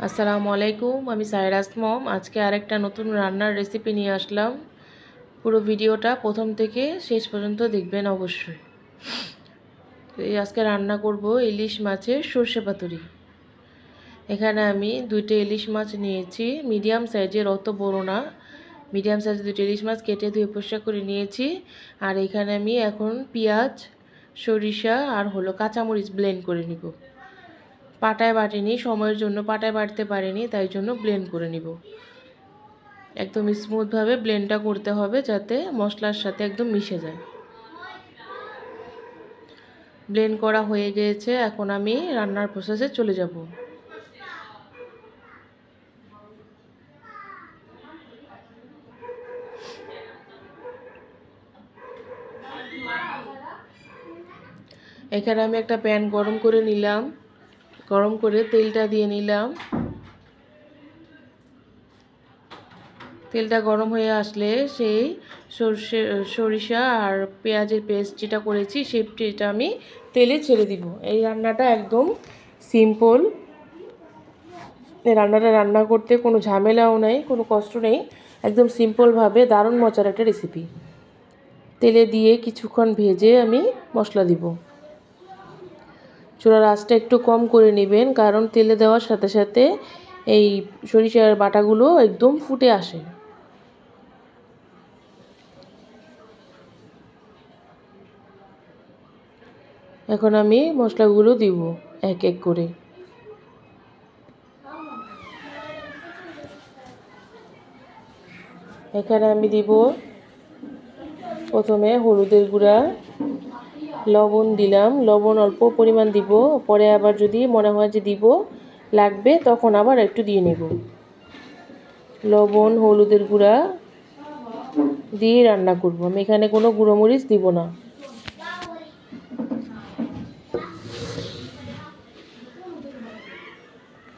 আসসালামু আলাইকুম, আমি সাইরাস মম। আজকে আরেকটা নতুন রান্নার রেসিপি নিয়ে আসলাম। পুরো ভিডিওটা প্রথম থেকে শেষ পর্যন্ত দেখবেন অবশ্যই। আজকে রান্না করব ইলিশ মাছের সর্ষে পাতুরি। এখানে আমি 2টা ইলিশ মাছ নিয়েছি, মিডিয়াম সাইজের, অত বড় না। মিডিয়াম সাইজের 2টা ইলিশ মাছ কেটে ধুয়ে পরিষ্কার করে নিয়েছি। আর এখানে আমি এখন পেঁয়াজ, সরিষা আর কাঁচামরিচ ব্লেন্ড করে নিব। পাটায় বাটিনি, সময়ের জন্য পাটায় বাটতে পারিনি, তাই জন্য ব্লেন্ড করে নিব। একদম স্মুথভাবে ব্লেন্ডটা করতে হবে যাতে মশলার সাথে একদম মিশে যায়। ব্লেন্ড করা হয়ে গিয়েছে, এখন আমি রান্নার প্রসেসে চলে যাব। এখানে আমি একটা প্যান গরম করে নিলাম, গরম করে তেলটা দিয়ে নিলাম। তেলটা গরম হয়ে আসলে সেই সরিষা আর পেঁয়াজের পেস্ট যেটা করেছি সেটা আমি তেলে ছেড়ে দিব। এই রান্নাটা একদম সিম্পল। এই রান্নাটা রান্না করতে কোনো ঝামেলাও নেই, কোনো কষ্ট নেই, একদম সিম্পলভাবে দারুণ মজার একটা রেসিপি। তেলে দিয়ে কিছুক্ষণ ভেজে আমি মশলা দিব। চুলার আঁচটা একটু কম করে নেবেন, কারণ তেলে দেওয়ার সাথে সাথে এই সরিষার বাটাগুলো একদম ফুটে আসে। এখন আমি মশলাগুলো দিব এক এক করে। এখানে আমি দিব প্রথমে হলুদের গুঁড়া, লবণ দিলাম, লবণ অল্প পরিমাণ দিব, পরে আবার যদি মনে হয় যে দিব লাগবে তখন আবার একটু দিয়ে নেব। লবণ, হলুদের গুঁড়া দিয়ে রান্না করব, আমি এখানে কোনো গুঁড়ো মরিচ দিব না।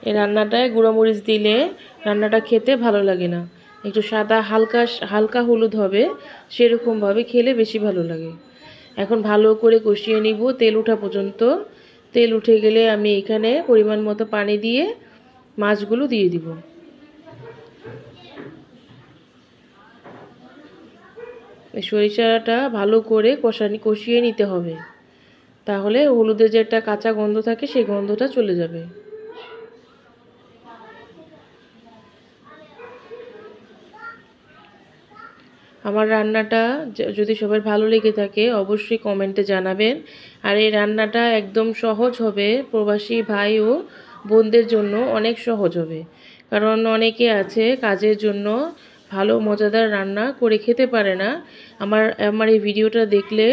এই রান্নাটায় গুঁড়ো মরিচ দিলে রান্নাটা খেতে ভালো লাগে না, একটু সাদা হালকা হালকা হলুদ হবে, সেরকমভাবে খেলে বেশি ভালো লাগে। এখন ভালো করে কষিয়ে নিব তেল ওঠা পর্যন্ত। তেল উঠে গেলে আমি এখানে পরিমাণ মতো পানি দিয়ে মাছগুলো দিয়ে দিব। এই সরিষাটা ভালো করে কষিয়ে নিতে হবে, তাহলে হলুদের যে একটা কাঁচা গন্ধ থাকে সেই গন্ধটা চলে যাবে। আমার রান্নাটা যদি সবার ভালো লেগে থাকে অবশ্যই কমেন্টে জানাবেন। আর এই রান্নাটা একদম সহজ হবে, প্রবাসী ভাই ও বোনদের জন্য অনেক সহজ হবে, কারণ অনেকে আছে কাজের জন্য ভালো মজাদার রান্না করে খেতে পারে না। আমার এই ভিডিওটা দেখলে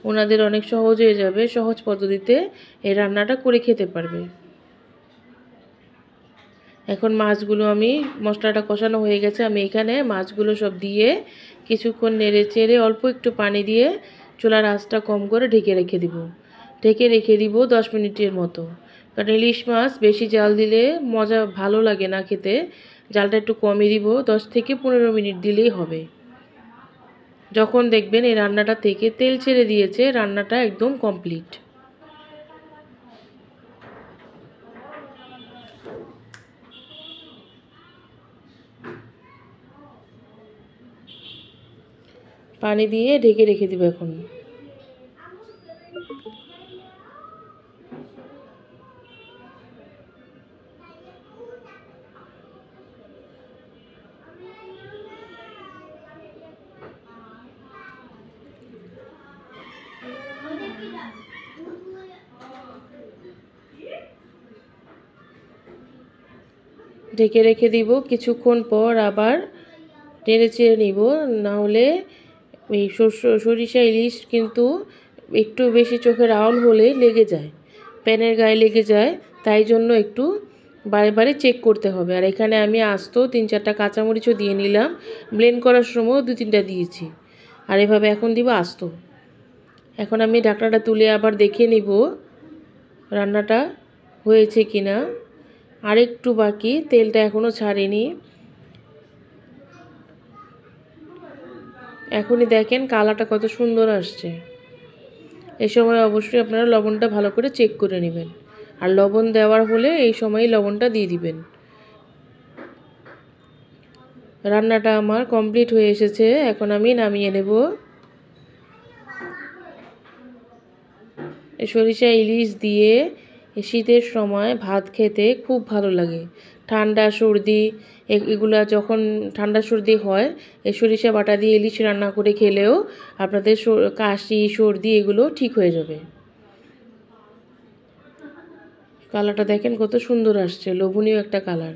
ওনাদের অনেক সহজ হয়ে যাবে, সহজ পদ্ধতিতে এই রান্নাটা করে খেতে পারবে। এখন মাছগুলো আমি, মশলাটা কষানো হয়ে গেছে, আমি এখানে মাছগুলো সব দিয়ে কিছুক্ষণ নেড়ে চেড়ে অল্প একটু পানি দিয়ে চুলার আঁচটা কম করে ঢেকে রেখে দিব 10 মিনিটের মতো। কারণ ইলিশ মাছ বেশি জাল দিলে মজা ভালো লাগে না খেতে, জালটা একটু কমই দিব, 10 থেকে 15 মিনিট দিলেই হবে। যখন দেখবেন এই রান্নাটা থেকে তেল ছেড়ে দিয়েছে, রান্নাটা একদম কমপ্লিট। পানি দিয়ে ঢেকে রেখে দিব। এখন ঢেকে রেখে দিব, কিছুক্ষণ পর আবার নেড়ে চেড়ে নিব, নাহলে এই সরিষা ইলিশ কিন্তু একটু বেশি চোখের আউল হলে লেগে যায়, প্যানের গায়ে লেগে যায়, তাই জন্য একটু বারে বারে চেক করতে হবে। আর এখানে আমি আস্ত 3-4টা কাঁচামরিচও দিয়ে নিলাম, ব্লেন্ড করার সময় 2-3টা দিয়েছি, আর এভাবে এখন দিব আস্ত। এখন আমি ঢাকনাটা তুলে আবার দেখে নিব রান্নাটা হয়েছে কিনা। আরেকটু বাকি, তেলটা এখনও ছাড়েনি। এখনই দেখেন কালারটা কত সুন্দর আসছে। এই সময় অবশ্যই আপনারা লবণটা ভালো করে চেক করে নেবেন, আর লবণ দেওয়ার হলে এই সময় লবণটা দিয়ে দিবেন। রান্নাটা আমার কমপ্লিট হয়ে এসেছে, এখন আমি নামিয়ে নেব। সরিষা ইলিশ দিয়ে শীতের সময় ভাত খেতে খুব ভালো লাগে। ঠান্ডা সর্দি এগুলা যখন ঠান্ডা সর্দি হয়, এই সরিষা বাটা দিয়ে ইলিশ রান্না করে খেলেও আপনাদের কাশি সর্দি এগুলো ঠিক হয়ে যাবে। কালারটা দেখেন কত সুন্দর আসছে, লোভনীয় একটা কালার।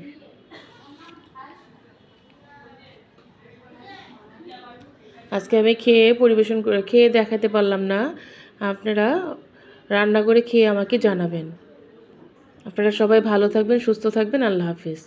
আজকে আমি খেয়ে দেখাতে পারলাম না, আপনারা রান্না করে খেয়ে আমাকে জানাবেন। আপনারা সবাই ভালো থাকবেন, সুস্থ থাকবেন। আল্লাহ হাফিজ।